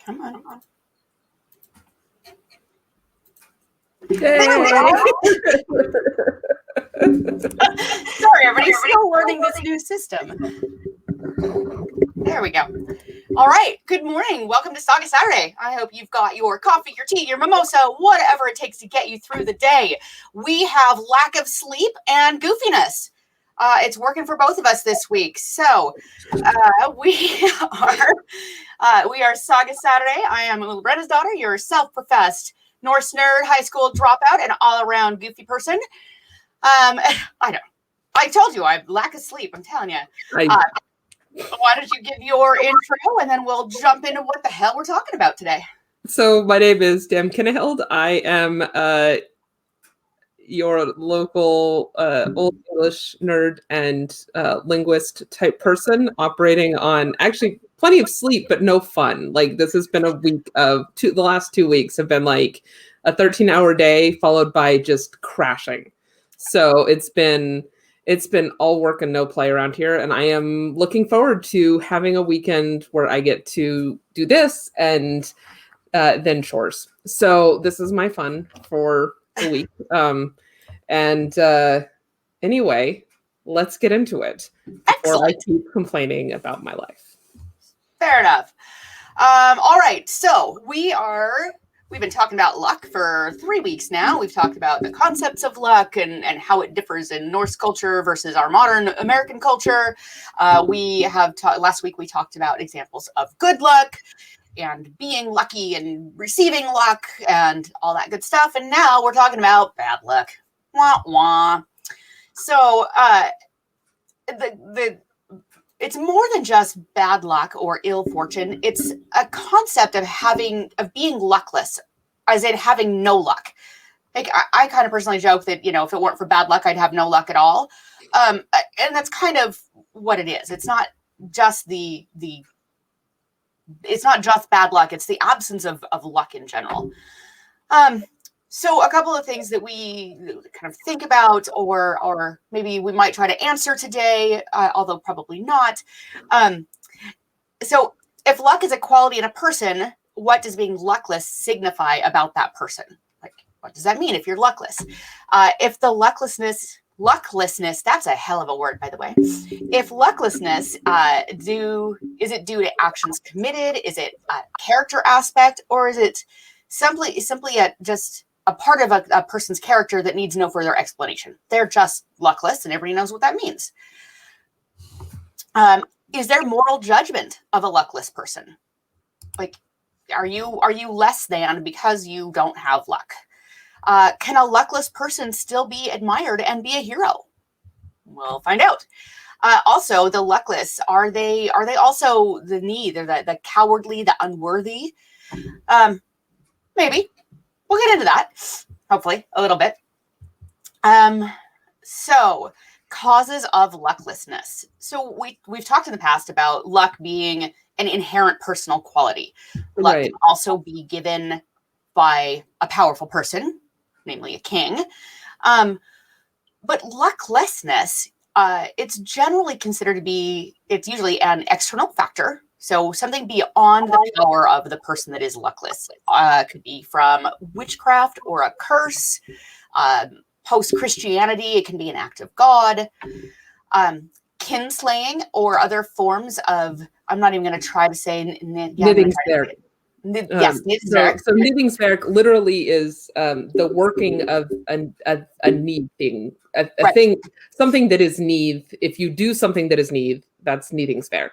Come on. Yay. Sorry, everybody's still learning this new system. There we go. All right. Good morning. Welcome to Saga Saturday. I hope you've got your coffee, your tea, your mimosa, whatever it takes to get you through the day. We have lack of sleep and goofiness. It's working for both of us this week. So we are Saga Saturday. I am Little Brenna's daughter, your self-professed Norse nerd, high school dropout, and all-around goofy person. I know. I told you I lack of sleep. I'm telling you. Why don't you give your intro, and then we'll jump into what the hell we're talking about today. So my name is Dan Kinneheld. I am your local Old English nerd and linguist type person operating on actually plenty of sleep, but no fun. Like this has been a week of the last 2 weeks have been like a 13-hour day followed by just crashing. So it's been all work and no play around here. And I am looking forward to having a weekend where I get to do this and then chores. So this is my fun for the week. Anyway, let's get into it before I keep complaining about my life. Fair enough. All right. So we've been talking about luck for 3 weeks now. We've talked about the concepts of luck and how it differs in Norse culture versus our modern American culture. Last week we talked about examples of good luck and being lucky and receiving luck and all that good stuff. And now we're talking about bad luck. Wah, wah. So it's more than just bad luck or ill fortune. It's a concept of being luckless, as in having no luck. Like I kind of personally joke that, if it weren't for bad luck, I'd have no luck at all. And that's kind of what it is. It's not just it's not just bad luck. It's the absence of luck in general. So a couple of things that we kind of think about, or maybe we might try to answer today, although probably not. So if luck is a quality in a person, what does being luckless signify about that person? Like, what does that mean if you're luckless? If the lucklessness, that's a hell of a word, by the way. If lucklessness, is it due to actions committed? Is it a character aspect? Or is it simply just a part of a person's character that needs no further explanation? They're just luckless, and everybody knows what that means. Is there moral judgment of a luckless person? Like, are you less than because you don't have luck? Can a luckless person still be admired and be a hero? We'll find out. Also, the luckless, are they also the the cowardly, the unworthy? Maybe. We'll get into that, hopefully, a little bit. So, causes of lucklessness. So we've talked in the past about luck being an inherent personal quality. Luck can also be given by a powerful person, namely a king. But lucklessness, it's generally considered to be, it's usually an external factor. So something beyond the power of the person that is luckless. Could be from witchcraft or a curse. Post-Christianity, it can be an act of God. Kinslaying or other forms of, I'm not even going to try to say... Niddingsverk. Yes, Niddingsverk. So Niddingsverk literally is the working of a need thing. A thing, something that is need. If you do something that is need, that's Niddingsverk.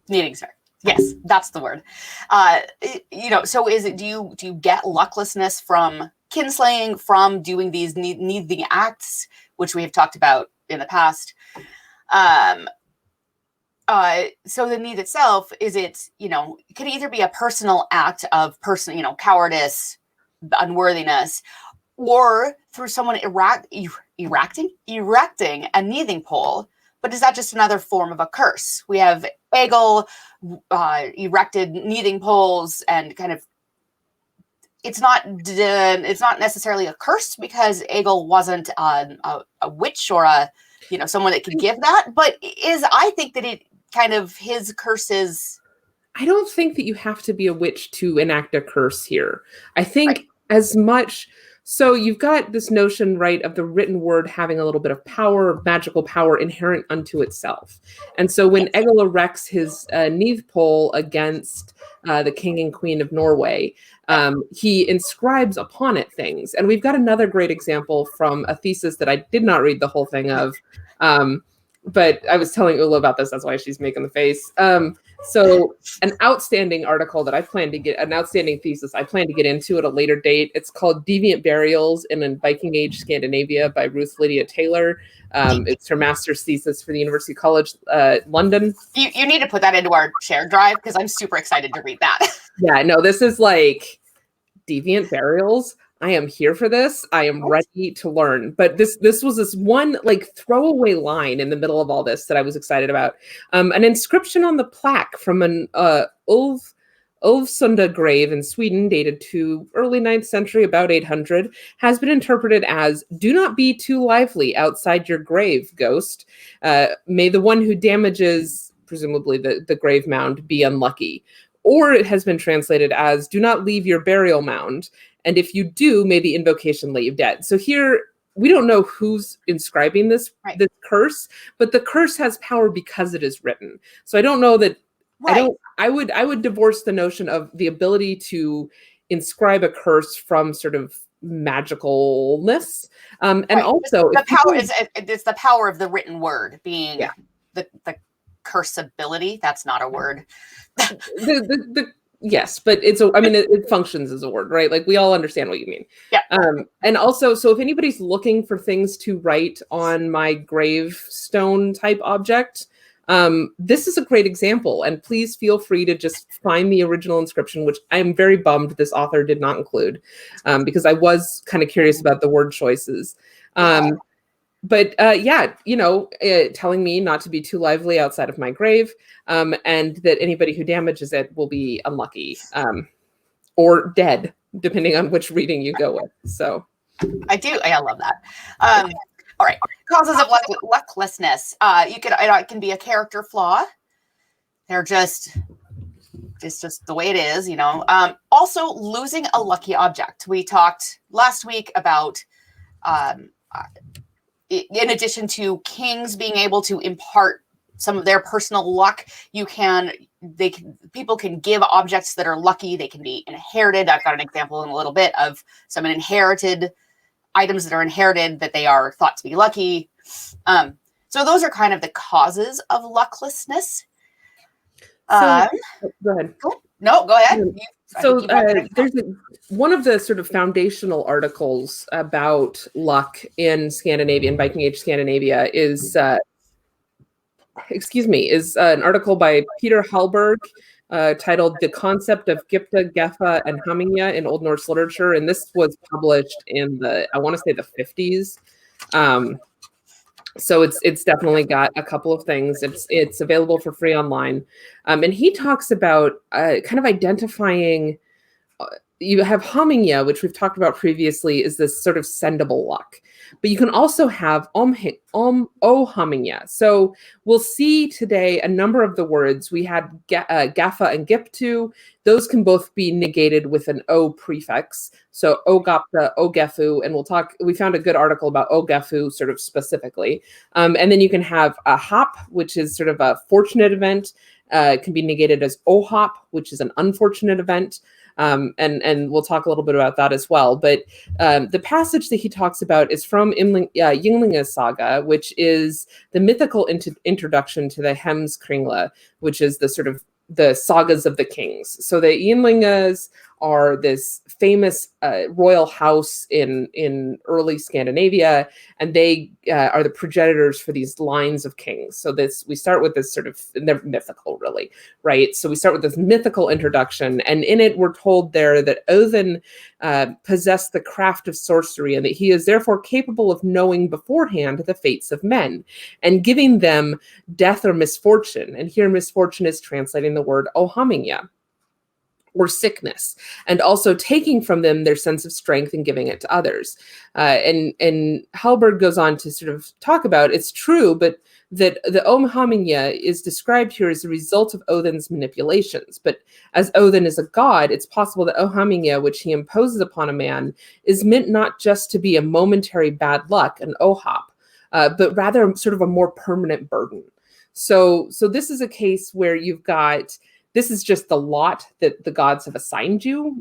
Niddingsverk. Yes, that's the word. So is it? Do you get lucklessness from kinslaying, from doing these needing acts, which we have talked about in the past? So the need itself, is it? It could either be a personal act of cowardice, unworthiness, or through someone erecting a needing pole. But is that just another form of a curse? We have Egil erected needing poles, and kind of it's not necessarily a curse because Egil wasn't a witch or someone that could give that. But I think that it kind of his curse is I don't think that you have to be a witch to enact a curse here. I think Right. as much so you've got this notion, right, of the written word having a little bit of power, magical power inherent unto itself. And so when Yes. Egil erects his Neve pole against the king and queen of Norway, he inscribes upon it things. And we've got another great example from a thesis that I did not read the whole thing of. But I was telling Ula about this. That's why she's making the face. So an outstanding article that I plan to get, an outstanding thesis I plan to get into at a later date. It's called Deviant Burials in a Viking Age Scandinavia by Ruth Lydia Taylor. It's her master's thesis for the University College London. You need to put that into our shared drive because I'm super excited to read that. Yeah, no, this is like Deviant Burials. I am here for this. I am ready to learn. But this was this one like throwaway line in the middle of all this that I was excited about. An inscription on the plaque from an Ulvsunda grave in Sweden, dated to early 9th century, about 800, has been interpreted as, "Do not be too lively outside your grave, ghost. May the one who damages," presumably the grave mound, "be unlucky." Or it has been translated as, "Do not leave your burial mound. And if you do, may the invocation lay you dead." So here, we don't know who's inscribing this curse, but the curse has power because it is written. So I don't know that, I would divorce the notion of the ability to inscribe a curse from sort of magicalness. And also the power it's the power of the written word being the curse ability. That's not a word. Yes, but it functions as a word, right? Like we all understand what you mean. Yeah. And also, so if anybody's looking for things to write on my gravestone type object, this is a great example. And please feel free to just find the original inscription, which I'm very bummed this author did not include, because I was kind of curious about the word choices. But telling me not to be too lively outside of my grave, and that anybody who damages it will be unlucky, or dead, depending on which reading you go with. So I love that. All right, causes of lucklessness. It can be a character flaw. They're it's just the way it is, you know. Also, losing a lucky object. We talked last week about. In addition to kings being able to impart some of their personal luck, people can give objects that are lucky. They can be inherited. I've got an example in a little bit of some inherited items that are inherited that they are thought to be lucky. So those are kind of the causes of lucklessness. Go ahead. Cool. No, go ahead. So there's one of the sort of foundational articles about luck in Scandinavian, Viking Age Scandinavia is an article by Peter Hallberg titled "The Concept of Gipta, Geffa, and Haminga in Old Norse Literature," and this was published in the 50s. So it's definitely got a couple of things. It's available for free online, and he talks about kind of identifying. You have Haminga, which we've talked about previously, is this sort of sendable luck. But you can also have Haminga. So we'll see today a number of the words. We had Gaffa and Giptu. Those can both be negated with an O prefix. So Ogapta, Ogefu, and we found a good article about Ogefu sort of specifically. And then you can have a hop, which is sort of a fortunate event. It can be negated as Ohop, which is an unfortunate event. And we'll talk a little bit about that as well. But the passage that he talks about is from Ynglinga Saga, which is the mythical introduction to the Hemskringla, which is the sort of the sagas of the kings. So the Ynglingas are this famous royal house in early Scandinavia, and they are the progenitors for these lines of kings. So we start with this sort of, they're mythical, really, right? So we start with this mythical introduction, and in it we're told there that Odin possessed the craft of sorcery, and that he is therefore capable of knowing beforehand the fates of men and giving them death or misfortune. And here misfortune is translating the word Ohaminga. or sickness, and also taking from them their sense of strength and giving it to others. And Hallberg goes on to sort of talk about, it's true, but that the Óhamingja is described here as a result of Odin's manipulations. But as Odin is a god, it's possible that Óhamingja, which he imposes upon a man, is meant not just to be a momentary bad luck, an óhap, but rather sort of a more permanent burden. So this is a case where you've got, this is just the lot that the gods have assigned you.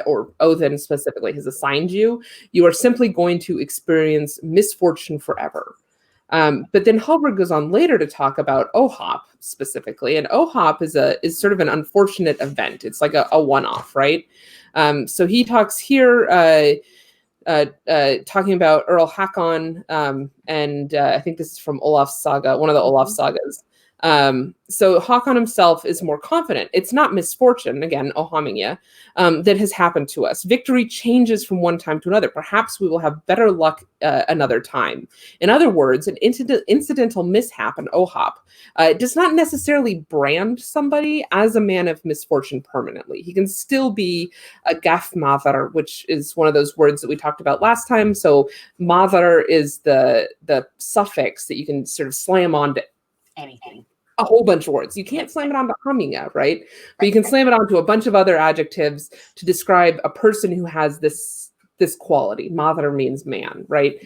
Or Odin specifically has assigned you. You are simply going to experience misfortune forever. But then Hallberg goes on later to talk about Óhap specifically, and Óhap is sort of an unfortunate event. It's like a one-off, right? So he talks here, talking about Earl Hakon, and I think this is from Olaf's saga, one of the Olaf sagas. So Hakon himself is more confident. It's not misfortune, again, Óhamingja, that has happened to us. Victory changes from one time to another. Perhaps we will have better luck another time. In other words, an incidental mishap, an óhap, does not necessarily brand somebody as a man of misfortune permanently. He can still be a gafmaðr, which is one of those words that we talked about last time. So maðr is the suffix that you can sort of slam onto anything. A whole bunch of words. You can't slam it onto Hamingja, right? But you can slam it onto a bunch of other adjectives to describe a person who has this quality. Maðr means man, right?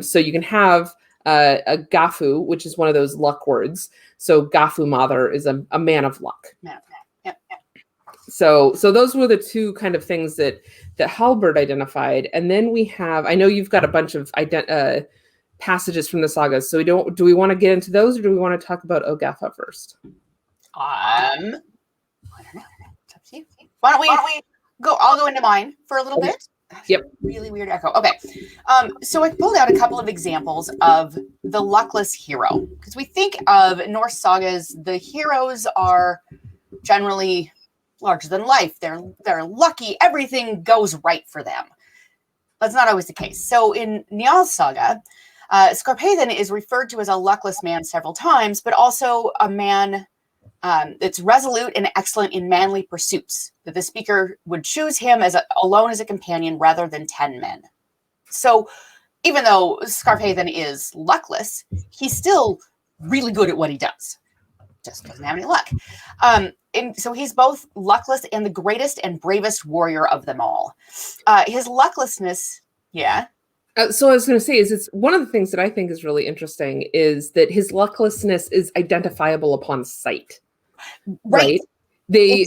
So you can have a gafu, which is one of those luck words. So gafu maðr is a man of luck. Yep. So those were the two kind of things that Hallberg identified. And then we have, I know you've got a bunch of passages from the sagas. So do we want to get into those, or do we want to talk about Ógafa first? I don't know. It's up to you. Why don't we go? I'll go into mine for a little bit. Yep. Really weird echo. Okay. So I pulled out a couple of examples of the luckless hero, because we think of Norse sagas, the heroes are generally larger than life. They're lucky. Everything goes right for them. That's not always the case. So in Njál's saga, Skarphedin is referred to as a luckless man several times, but also a man that's resolute and excellent in manly pursuits, that the speaker would choose him alone as a companion rather than 10 men. So even though Skarphedin is luckless, he's still really good at what he does. Just doesn't have any luck. And so he's both luckless and the greatest and bravest warrior of them all. His lucklessness, yeah. So I was going to say, it's one of the things that I think is really interesting is that his lucklessness is identifiable upon sight. Right? The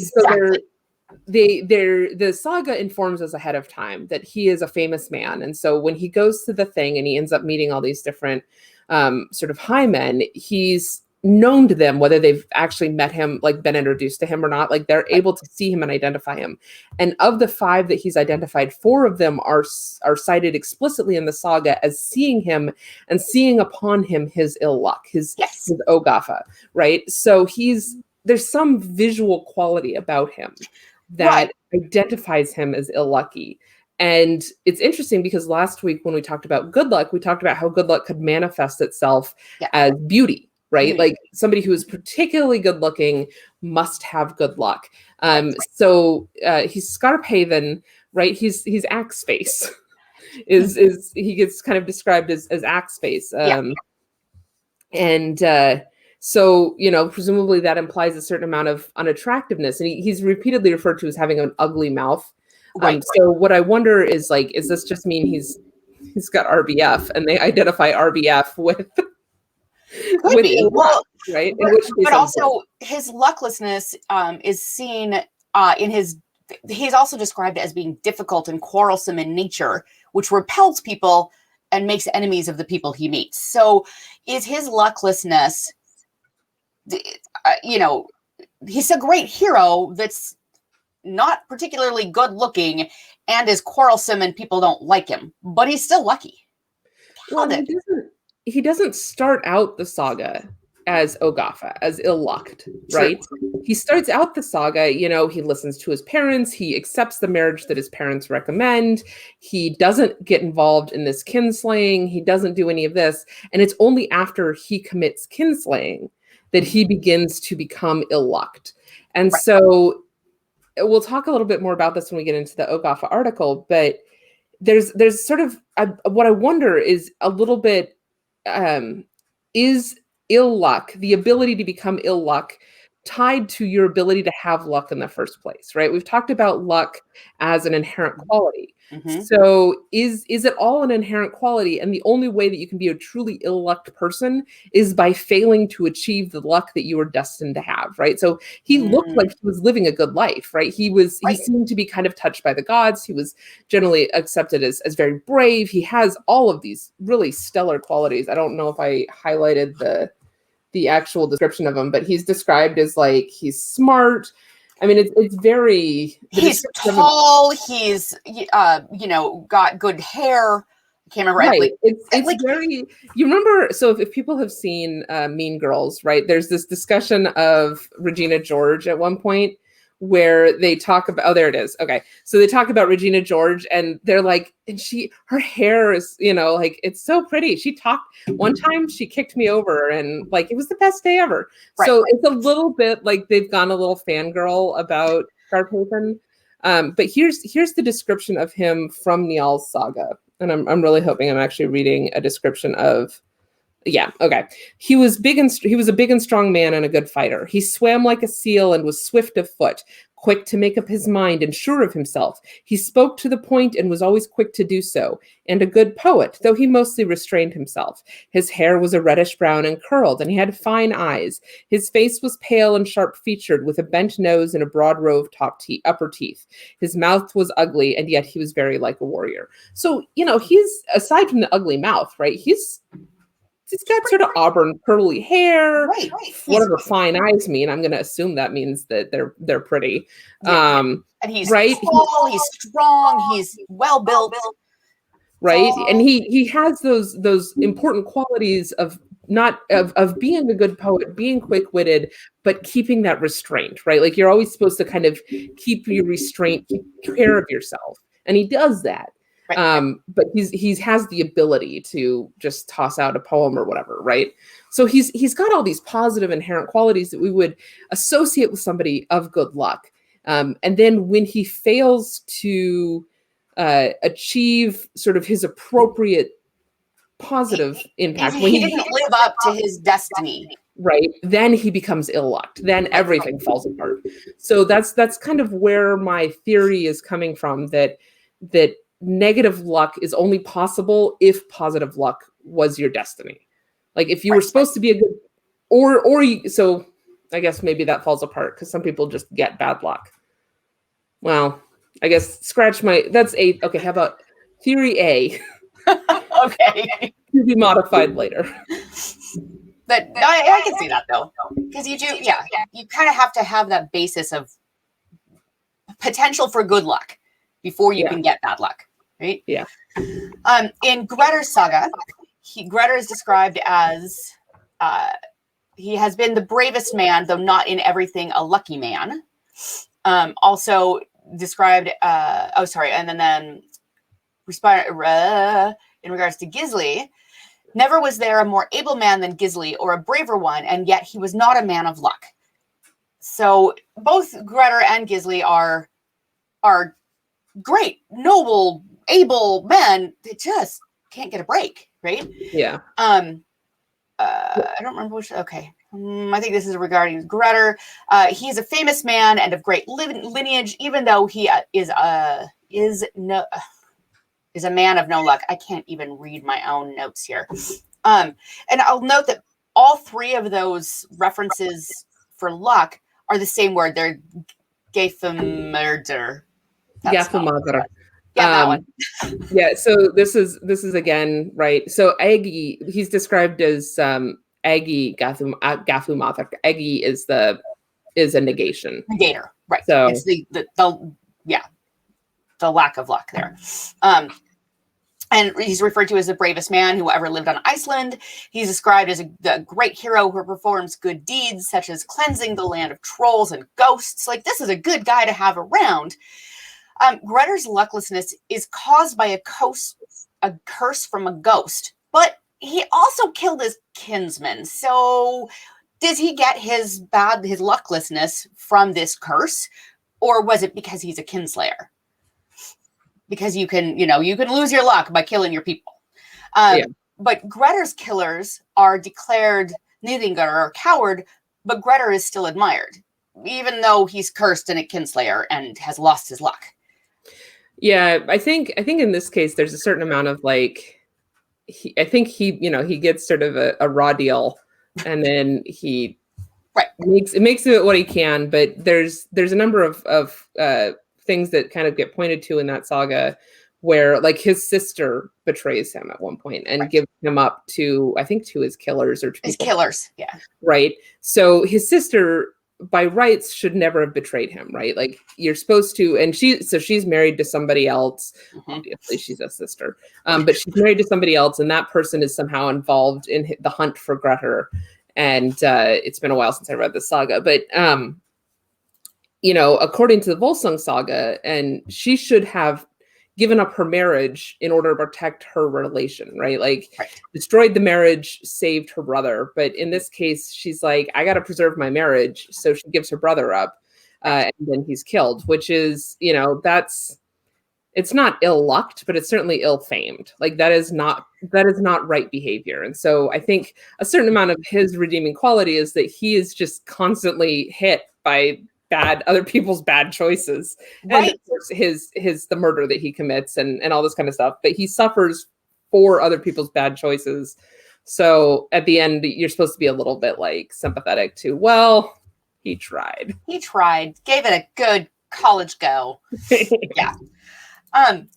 saga informs us ahead of time that he is a famous man. And so when he goes to the thing and he ends up meeting all these different sort of high men, he's known to them, whether they've actually met him, like been introduced to him or not, like they're able to see him and identify him. And of the 5 that he's identified, 4 of them are cited explicitly in the saga as seeing him and seeing upon him his ill luck, his Ógafa, right? So there's some visual quality about him that identifies him as ill lucky. And it's interesting because last week when we talked about good luck, we talked about how good luck could manifest itself as beauty. Right? Like somebody who is particularly good looking must have good luck. So he's Skarphedin, right? He's axe face. is he gets kind of described as axe face. And so, presumably that implies a certain amount of unattractiveness. And he's repeatedly referred to as having an ugly mouth. So what I wonder is like, is this just mean he's got RBF and they identify RBF with Could be. Well, right? But also his lucklessness is seen in his. He's also described as being difficult and quarrelsome in nature, which repels people and makes enemies of the people he meets. So, is his lucklessness? He's a great hero that's not particularly good looking and is quarrelsome and people don't like him, but he's still lucky. Well, he doesn't start out the saga as Ógafa, as ill-lucked, right? True. He starts out the saga, he listens to his parents, he accepts the marriage that his parents recommend, he doesn't get involved in this kinslaying, he doesn't do any of this, and it's only after he commits kinslaying that he begins to become ill-lucked. And so we'll talk a little bit more about this when we get into the Okafa article, but there's sort of what I wonder is a little bit, is ill luck, the ability to become ill luck, tied to your ability to have luck in the first place, right? We've talked about luck as an inherent quality. Mhm. So is it all an inherent quality? And the only way that you can be a truly ill-lucked person is by failing to achieve the luck that you were destined to have, right? So he looked like he was living a good life, right? He seemed to be kind of touched by the gods. He was generally accepted as very brave. He has all of these really stellar qualities. I don't know if I highlighted the actual description of him, but he's described as like, he's smart. I mean, it's very. He's tall. He's got good hair. I can't remember. Right. It's like, very. You remember? So if people have seen Mean Girls, right? There's this discussion of Regina George at one point where they talk about. Oh, there it is. Okay, so they talk about Regina George, and they're like, and her hair is, like, it's so pretty. She talked one time. She kicked me over, and like, it was the best day ever. Right. So it's a little bit like they've gone a little fangirl about Garpathan. But here's the description of him from Njál's saga, and I'm really hoping I'm actually reading a description of. Yeah, okay. He was a big and strong man and a good fighter. He swam like a seal and was swift of foot, quick to make up his mind and sure of himself. He spoke to the point and was always quick to do so, and a good poet, though he mostly restrained himself. His hair was a reddish brown and curled, and he had fine eyes. His face was pale and sharp-featured, with a bent nose and a broad row of upper teeth. His mouth was ugly, and yet he was very like a warrior. So, he's, aside from the ugly mouth, right, he's got sort of auburn curly hair, right. Whatever fine eyes mean. I'm going to assume that means that they're pretty. Yeah. And he's tall, he's strong, he's well built. Right. And he has those important qualities of being a good poet, being quick-witted, but keeping that restraint, right? Like, you're always supposed to kind of keep your restraint, keep care of yourself. And he does that. Right. But he has the ability to just toss out a poem or whatever, right? So he's got all these positive inherent qualities that we would associate with somebody of good luck. And then when he fails to achieve sort of his appropriate positive impact, when he didn't live up to his destiny, right, then he becomes ill-lucked. Then everything falls apart. So that's kind of where my theory is coming from, that negative luck is only possible if positive luck was your destiny. Like, if you were supposed to be a good, so I guess maybe that falls apart because some people just get bad luck. Well, I guess that's A. Okay, how about theory A? Okay. To be modified later. But I can see that, though, because you kind of have to have that basis of potential for good luck before you can get bad luck. Right? Yeah. In Grettir's saga, Grettir is described as he has been the bravest man, though not in everything a lucky man. Also described, and then in regards to Gisli, never was there a more able man than Gisli, or a braver one, and yet he was not a man of luck. So both Grettir and Gisli are great, noble, able men. They just can't get a break, right? Yeah. I don't remember which. Okay. I think this is regarding Grettir. He's a famous man and of great lineage, even though he is a man of no luck. I can't even read my own notes here. And I'll note that all three of those references for luck are the same word. They're Gathumurder. Gathumurder. Yeah, that one. Yeah, so this is again, right? So Agi, he's described as Agi Gathumurder. Agi is a negation. Negator, right? So it's the lack of luck there. And he's referred to as the bravest man who ever lived on Iceland. He's described as a great hero who performs good deeds, such as cleansing the land of trolls and ghosts. Like, this is a good guy to have around. Grettir's lucklessness is caused by a curse from a ghost, but he also killed his kinsman. So does he get his lucklessness from this curse? Or was it because he's a kinslayer? Because you can lose your luck by killing your people. But Grettir's killers are declared Nithingr or coward, but Grettir is still admired, even though he's cursed and a kinslayer and has lost his luck. Yeah, I think in this case there's a certain amount of like, I think he gets sort of a raw deal, and then he makes of it what he can. But there's a number of things that kind of get pointed to in that saga, where like his sister betrays him at one point and gives him up to, I think, to his killers or to his killers. Yeah. Right. So his sister by rights should never have betrayed him, right? Like you're supposed to, and she's married to somebody else. Mm-hmm. Obviously she's a sister, but she's married to somebody else, and that person is somehow involved in the hunt for Grettir. And it's been a while since I read the saga, but according to the Volsung saga, and she should have given up her marriage in order to protect her relation, right? Like destroyed the marriage, saved her brother. But in this case, she's like, I got to preserve my marriage. So she gives her brother up, and then he's killed, which is, it's not ill-lucked, but it's certainly ill-famed. Like that is not right behavior. And so I think a certain amount of his redeeming quality is that he is just constantly hit by other people's bad choices, and of course his the murder that he commits and all this kind of stuff, but he suffers for other people's bad choices. So at the end you're supposed to be a little bit like sympathetic to, well, he tried gave it a good college go. Yeah.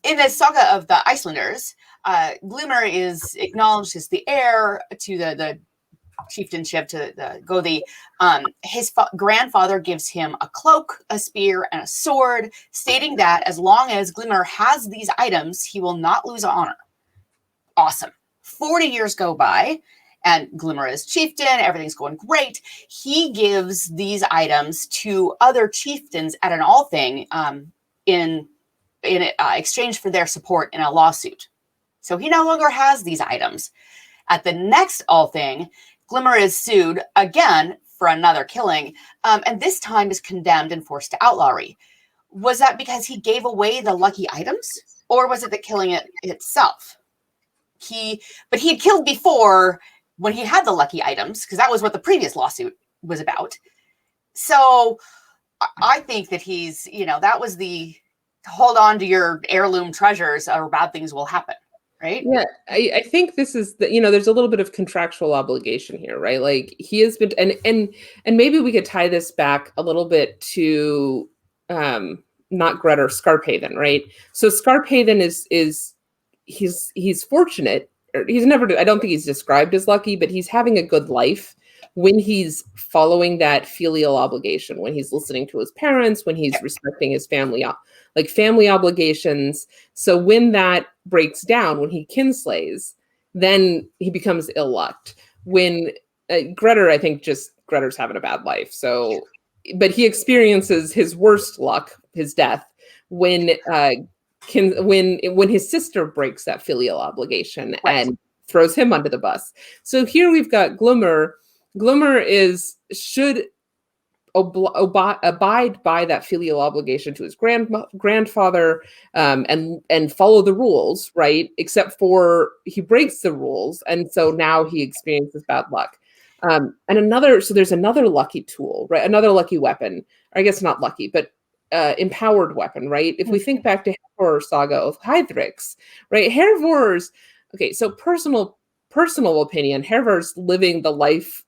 In the saga of the Icelanders, Glumr is acknowledged as the heir to the chieftainship, to the Gothi. His grandfather gives him a cloak, a spear, and a sword, stating that as long as Glumr has these items, he will not lose honor. Awesome. 40 years go by, and Glumr is chieftain. Everything's going great. He gives these items to other chieftains at an Althing in exchange for their support in a lawsuit. So he no longer has these items. At the next Althing, Glumr is sued again for another killing, and this time is condemned and forced to outlawry. Was that because he gave away the lucky items, or was it the killing itself? But he had killed before when he had the lucky items, because that was what the previous lawsuit was about. So I think that he's, that was the hold on to your heirloom treasures or bad things will happen. Right? Yeah, I think this is there's a little bit of contractual obligation here, right? Like he has been, and maybe we could tie this back a little bit to not Grettir, Skarphéðin, right? So Skarphéðin is he's fortunate. He's never, I don't think he's described as lucky, but he's having a good life when he's following that filial obligation, when he's listening to his parents, when he's respecting his family obligations. So when that breaks down, when he kinslays, then he becomes ill-lucked. When Grettir, I think Grettir's having a bad life. So, but he experiences his worst luck, his death, when his sister breaks that filial obligation and throws him under the bus. So here we've got Glumr. Glumr should abide by that filial obligation to his grandfather, and follow the rules, right? Except for he breaks the rules, and so now he experiences bad luck. So there's another lucky tool, right? Another lucky weapon. Or I guess not lucky, but empowered weapon, right? If we think back to Hervor saga of Heidreks, right? Hervor's, okay, so personal opinion, Hervor's living the life,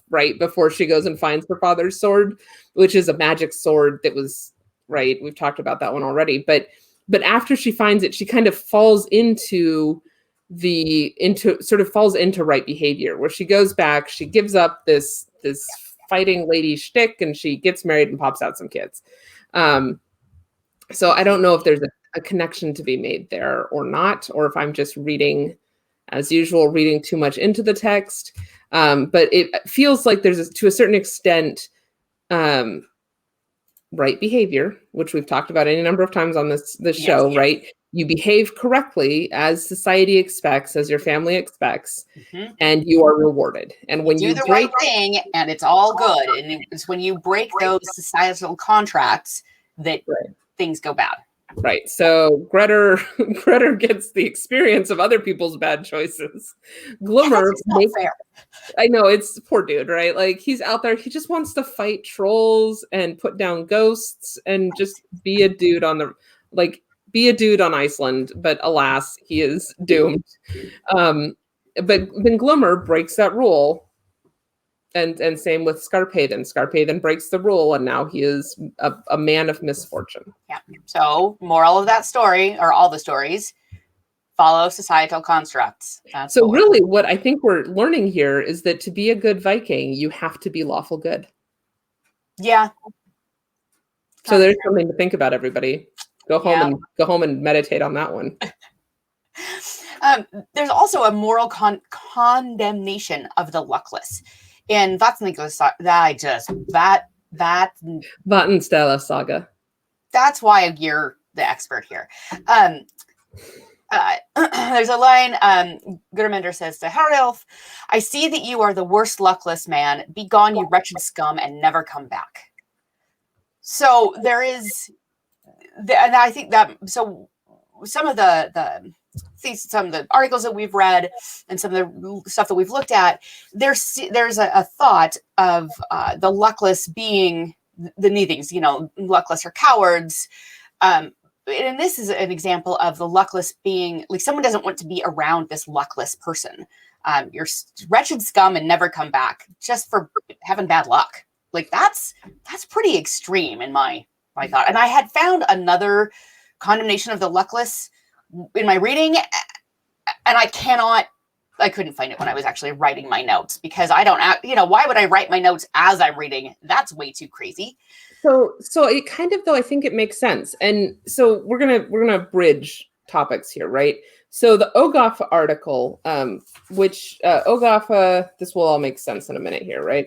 right? Before she goes and finds her father's sword, which is a magic sword that was, right? We've talked about that one already. But after she finds it, she kind of falls into right behavior, where she goes back, she gives up this fighting lady shtick, and she gets married and pops out some kids. So I don't know if there's a connection to be made there or not, or if I'm just reading, as usual, reading too much into the text. But it feels like there's, to a certain extent, right behavior, which we've talked about any number of times on this show, right? You behave correctly as society expects, as your family expects, Mhm. and you are rewarded. And when Do you the break, right thing, and it's all good. And it's when you break those societal contracts that right, things go bad. right. So Gretter gets the experience of other people's bad choices. Glimmer That's just not makes, fair. I know, it's poor dude, right? Like, he's out there, he just wants to fight trolls and put down ghosts and just be a dude on the, like, be a dude on Iceland, but alas, he is doomed. Um, but then Glimmer breaks that rule, and same with Scarpathan. Scarpathan breaks the rule, and now he is a man of misfortune. Yeah. So, moral of that story, or all the stories, follow societal constructs. That's So really, what I think we're learning here is that to be a good Viking, you have to be lawful good. Yeah. So there's something to think about, everybody. Go Yeah. home and meditate on that one. There's also a moral condemnation of the luckless. In Vatnsdæla Saga. That's why you're the expert here. There's a line, Gudmundur says to Haralf, I see that you are the worst luckless man. Be gone, you wretched scum, and never come back. So there is, and I think that, so some of the articles that we've read and some of the stuff that we've looked at, there's a thought of the luckless being the needings, luckless or cowards. And this is an example of the luckless being like someone doesn't want to be around this luckless person. You're wretched scum and never come back just for having bad luck. Like that's pretty extreme in my thought. And I had found another condemnation of the luckless in my reading, and I couldn't find it when I was actually writing my notes because I don't, why would I write my notes as I'm reading? That's way too crazy. So it kind of, though, I think it makes sense. And so we're gonna bridge topics here, right? So the Ogafa article, which Ogafa, this will all make sense in a minute here, right?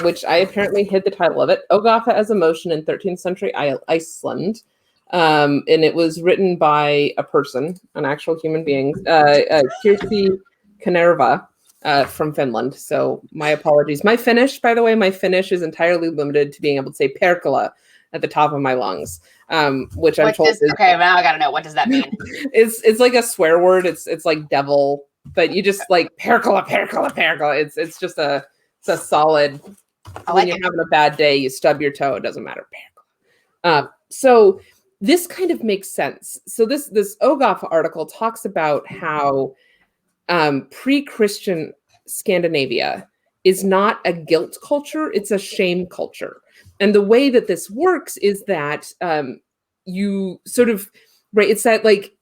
Which I apparently hid the title of it, Ogafa as Emotion in 13th Century Iceland. And it was written by a person, an actual human being, Kirsi Kanerva, from Finland. So my apologies. My Finnish, by the way, is entirely limited to being able to say perkele at the top of my lungs, which I'm told is okay. Now I gotta know, what does that mean? It's like a swear word. It's like devil, but you just like perkele. It's just a solid. When you're having a bad day, you stub your toe. It doesn't matter. So this kind of makes sense. So this Ogafa article talks about how pre-Christian Scandinavia is not a guilt culture, it's a shame culture. And the way that this works is that you sort of, right, it's that like,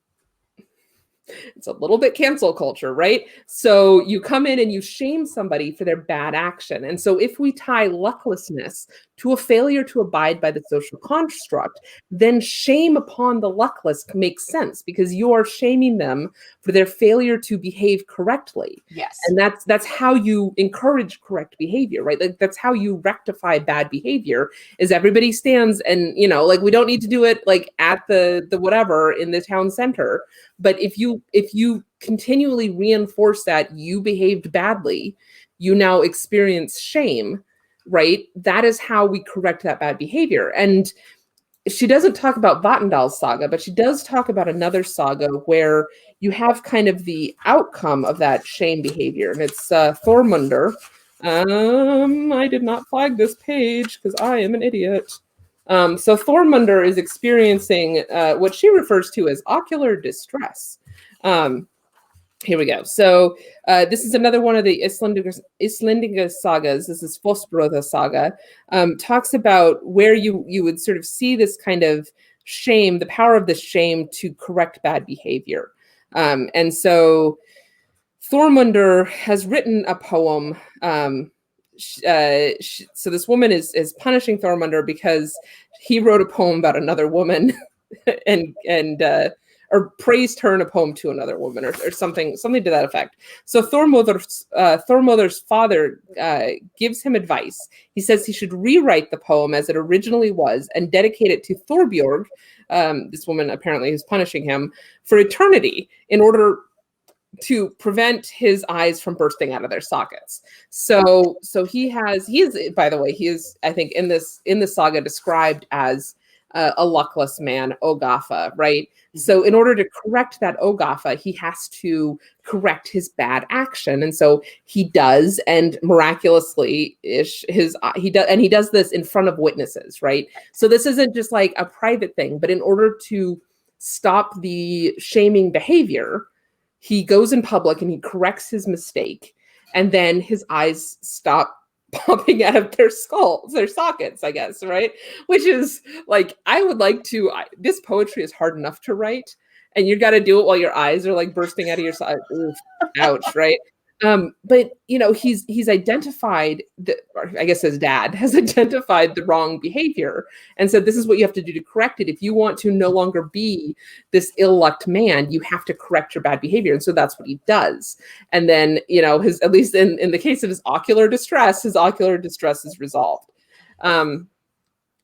it's a little bit cancel culture, right? So you come in and you shame somebody for their bad action. And so if we tie lucklessness to a failure to abide by the social construct, then shame upon the luckless makes sense because you are shaming them for their failure to behave correctly. Yes. And that's how you encourage correct behavior, right? Like that's how you rectify bad behavior is everybody stands and, like we don't need to do it like at the whatever in the town center. But if you continually reinforce that you behaved badly, you now experience shame, right? That is how we correct that bad behavior. And she doesn't talk about Vatndal's saga, but she does talk about another saga where you have kind of the outcome of that shame behavior. And it's Thormundur. I did not flag this page because I am an idiot. So Thormundur is experiencing what she refers to as ocular distress. Here we go. So this is another one of the Icelandic sagas. This is Fosbroða saga. Talks about where you would sort of see this kind of shame, the power of the shame to correct bad behavior. And so Thormundur has written a poem. So this woman is punishing Thormundur because he wrote a poem about another woman, and or praised her in a poem to another woman, or something to that effect. So Thormodr's father gives him advice. He says he should rewrite the poem as it originally was and dedicate it to Thorbjorg, this woman apparently who's punishing him, for eternity, in order to prevent his eyes from bursting out of their sockets. So he is, by the way, he is, I think, in the saga described as a luckless man, Ogafa, right? So in order to correct that Ogafa, he has to correct his bad action. And so he does, and miraculously he does this in front of witnesses, right? So this isn't just like a private thing, but in order to stop the shaming behavior, he goes in public and he corrects his mistake, and then his eyes stop popping out of their sockets, I guess, right? Which is like, this poetry is hard enough to write, and you got to do it while your eyes are like bursting out of your sockets. Ouch, right? But he's identified or I guess his dad has identified the wrong behavior and said, this is what you have to do to correct it. If you want to no longer be this ill-lucked man, you have to correct your bad behavior. And so that's what he does. And then, at least in the case of his ocular distress is resolved.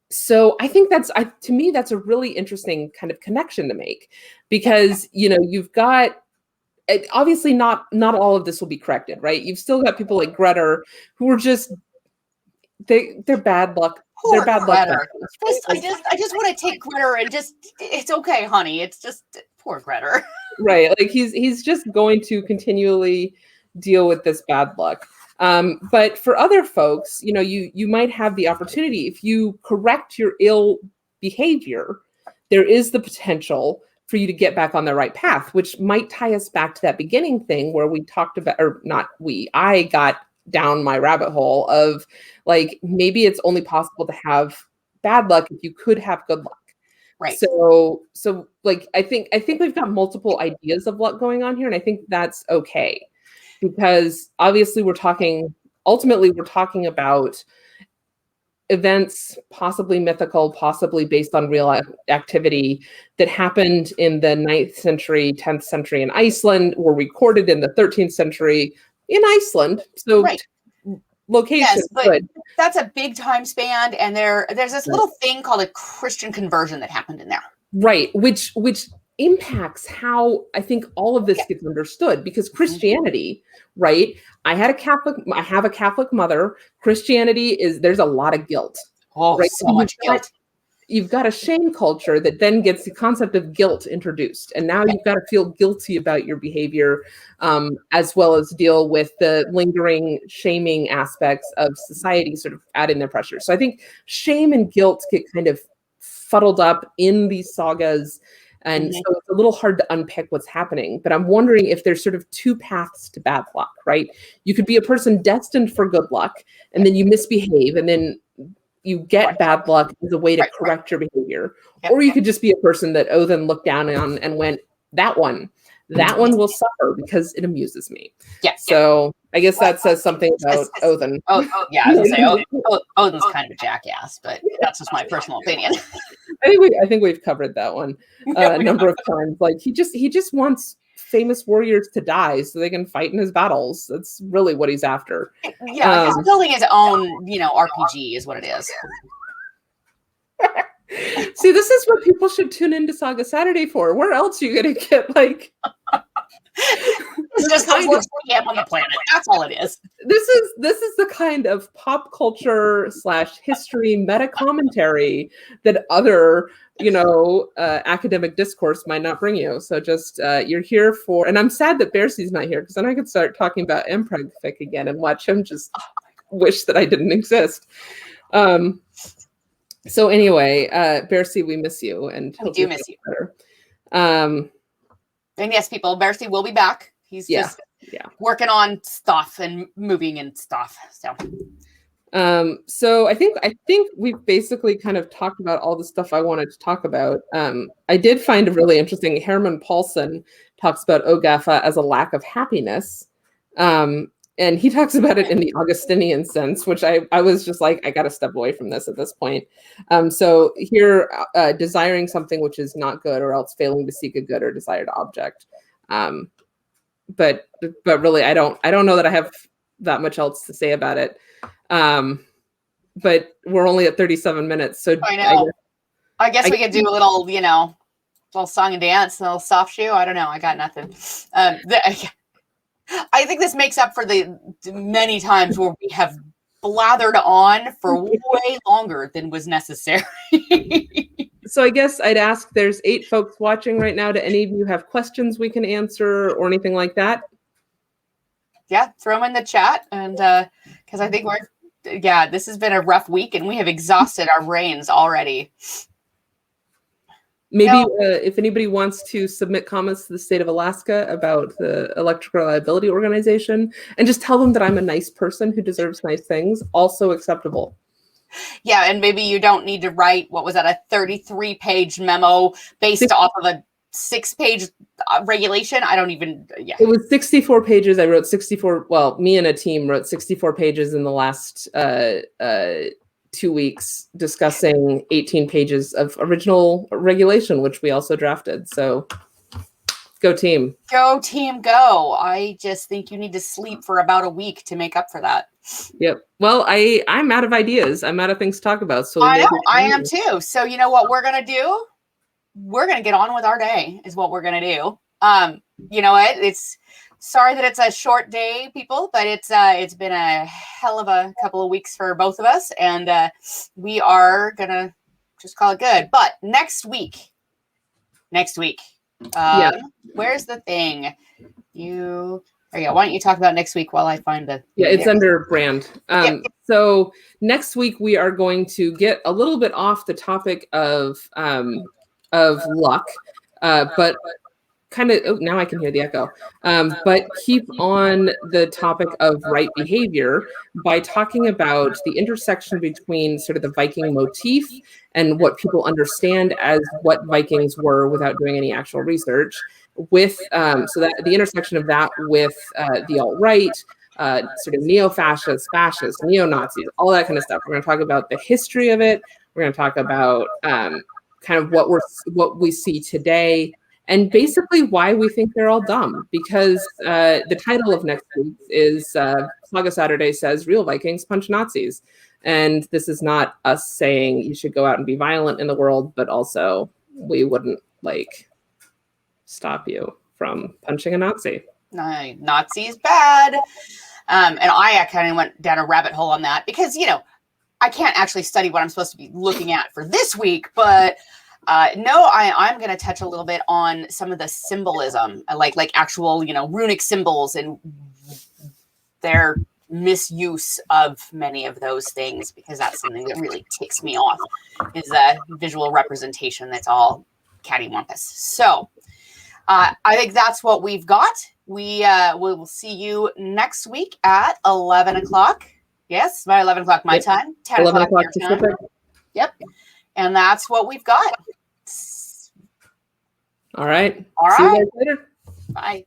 So I think to me, that's a really interesting kind of connection to make, because, you've got, obviously not all of this will be corrected, right? You've still got people like Grettir who are just they're bad luck. Poor they're bad Grettir. luck. I just want to take Grettir and it's okay, honey. It's just poor Grettir. Right. Like he's just going to continually deal with this bad luck. But for other folks, you might have the opportunity, if you correct your ill behavior, there is the potential for you to get back on the right path, which might tie us back to that beginning thing where we talked about, or not I got down my rabbit hole of like, maybe it's only possible to have bad luck if you could have good luck. Right. So like, I think we've got multiple ideas of luck going on here. And I think that's okay, because obviously we're talking about events, possibly mythical, possibly based on real activity, that happened in the 9th century, 10th century in Iceland, were recorded in the 13th century in Iceland. So right. Location, yes, but good. That's a big time span, and there's this little thing called a Christian conversion that happened in there. Right, which impacts how I think all of this gets understood, because Christianity, right? I have a Catholic mother. Christianity there's a lot of guilt. Oh, right? So much guilt. You've got a shame culture that then gets the concept of guilt introduced. And now you've got to feel guilty about your behavior, as well as deal with the lingering shaming aspects of society sort of adding their pressure. So I think shame and guilt get kind of fuddled up in these sagas. And so it's a little hard to unpick what's happening. But I'm wondering if there's sort of two paths to bad luck, right? You could be a person destined for good luck, and then you misbehave, and then you get bad luck as a way to correct your behavior. Or you could just be a person that Odin looked down on and went, that one will suffer because it amuses me. So I guess that says something about Odin. Oh yeah, I was gonna say Odin's kind of a jackass, but that's just my personal opinion. I think we've covered that one a number of times. Like he just wants famous warriors to die so they can fight in his battles. That's really what he's after. Yeah, he's building his own, RPG is what it is. See, this is what people should tune into Saga Saturday for. Where else are you going to get like... It's just looks like him on the planet. That's all it is. This is the kind of pop culture / history meta commentary that other academic discourse might not bring you. So just you're here for, and I'm sad that Bercy's not here, because then I could start talking about Empreg fic again and watch him just wish that I didn't exist. So anyway, Bercy, we miss you, and we do miss you. Better. And yes, people, Bercy will be back. He's just working on stuff and moving and stuff. So I think we've basically kind of talked about all the stuff I wanted to talk about. I did find a really interesting, Herman Paulson talks about Ogafa as a lack of happiness. and he talks about it in the Augustinian sense, which I was just like, I got to step away from this at this point. So here, desiring something which is not good, or else failing to seek a good or desired object. But really, I don't know that I have that much else to say about it. But we're only at 37 minutes, so I know. I guess we could do a little, little song and dance, a little soft shoe. I don't know. I got nothing. I think this makes up for the many times where we have blathered on for way longer than was necessary. So I guess I'd ask, there's 8 folks watching right now. Do any of you have questions we can answer or anything like that? Yeah, throw them in the chat. And because I think this has been a rough week and we have exhausted our brains already. Maybe if anybody wants to submit comments to the state of Alaska about the Electric Reliability Organization, and just tell them that I'm a nice person who deserves nice things, also acceptable. Yeah, and maybe you don't need to write, what was that, a 33-page memo based off of a 6-page regulation? I don't even, It was 64 pages. I wrote 64, well, me and a team wrote 64 pages in the last 2 weeks, discussing 18 pages of original regulation, which we also drafted. So go team. Go team, go. I just think you need to sleep for about a week to make up for that. Yep. Well, I'm out of ideas. I'm out of things to talk about. So I know, I am too. So you know what we're going to do? We're going to get on with our day is what we're going to do. You know what? It's sorry that it's a short day, people, but it's been a hell of a couple of weeks for both of us. And we are going to just call it good. But next week, where's the thing? Why don't you talk about next week while I find the... Yeah, it's under brand. So next week we are going to get a little bit off the topic of luck, but kind of, now I can hear the echo, but keep on the topic of right behavior by talking about the intersection between sort of the Viking motif and what people understand as what Vikings were without doing any actual research, with so that the intersection of that with the alt-right, sort of neo-fascists, fascists, neo-Nazis, all that kind of stuff. We're going to talk about the history of it. We're going to talk about kind of what we see today, and basically why we think they're all dumb. Because the title of next week is Saga Saturday says real Vikings punch Nazis. And this is not us saying you should go out and be violent in the world, but also we wouldn't stop you from punching a Nazi. Nazi's bad. And I kind of went down a rabbit hole on that because, I can't actually study what I'm supposed to be looking at for this week, but I'm going to touch a little bit on some of the symbolism, like actual, runic symbols and their misuse of many of those things, because that's something that really ticks me off, is a visual representation that's all cattywampus. So I think that's what we've got. We will see you next week at 11 o'clock. Yes, by 11 o'clock my time, 10 o'clock your time. Yep. And that's what we've got. All right. All right. See you guys later. Bye.